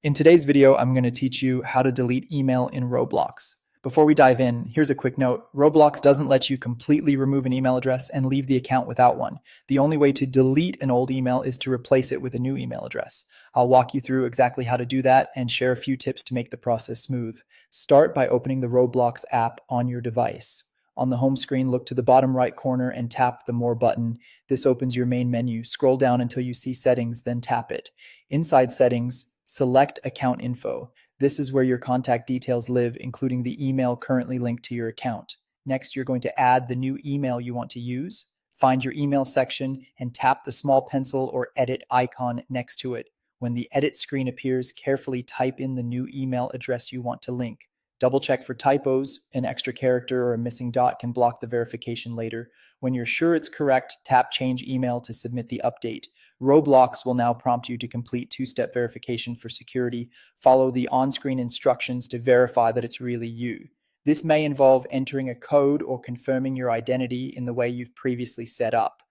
In today's video, I'm going to teach you how to delete email in Roblox. Before we dive in, here's a quick note. Roblox doesn't let you completely remove an email address and leave the account without one. The only way to delete an old email is to replace it with a new email address. I'll walk you through exactly how to do that and share a few tips to make the process smooth. Start by opening the Roblox app on your device. On the home screen, look to the bottom right corner and tap the More button. This opens your main menu. Scroll down until you see Settings, then tap it. Inside Settings, select Account Info. This is where your contact details live, including the email currently linked to your account. Next, you're going to add the new email you want to use. Find your email section and tap the small pencil or edit icon next to it. When the edit screen appears, carefully type in the new email address you want to link. Double check for typos. An extra character or a missing dot can block the verification later. When you're sure it's correct, tap Change Email to submit the update. Roblox will now prompt you to complete two-step verification for security. Follow the on-screen instructions to verify that it's really you. This may involve entering a code or confirming your identity in the way you've previously set up.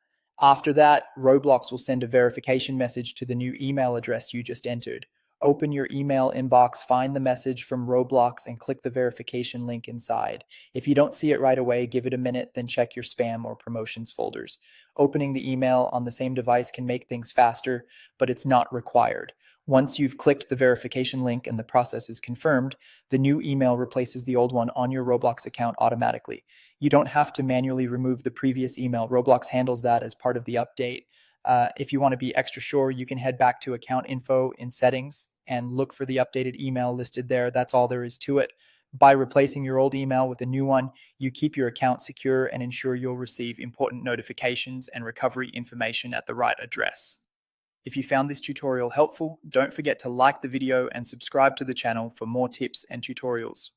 After that, Roblox will send a verification message to the new email address you just entered. Open your email inbox, find the message from Roblox, and click the verification link inside. If you don't see it right away, give it a minute, then check your spam or promotions folders. Opening the email on the same device can make things faster, but it's not required. Once you've clicked the verification link and the process is confirmed, the new email replaces the old one on your Roblox account automatically. You don't have to manually remove the previous email. Roblox handles that as part of the update. If you want to be extra sure, you can head back to account info in settings and look for the updated email listed there. That's all there is to it. By replacing your old email with a new one, you keep your account secure and ensure you'll receive important notifications and recovery information at the right address. If you found this tutorial helpful, don't forget to like the video and subscribe to the channel for more tips and tutorials.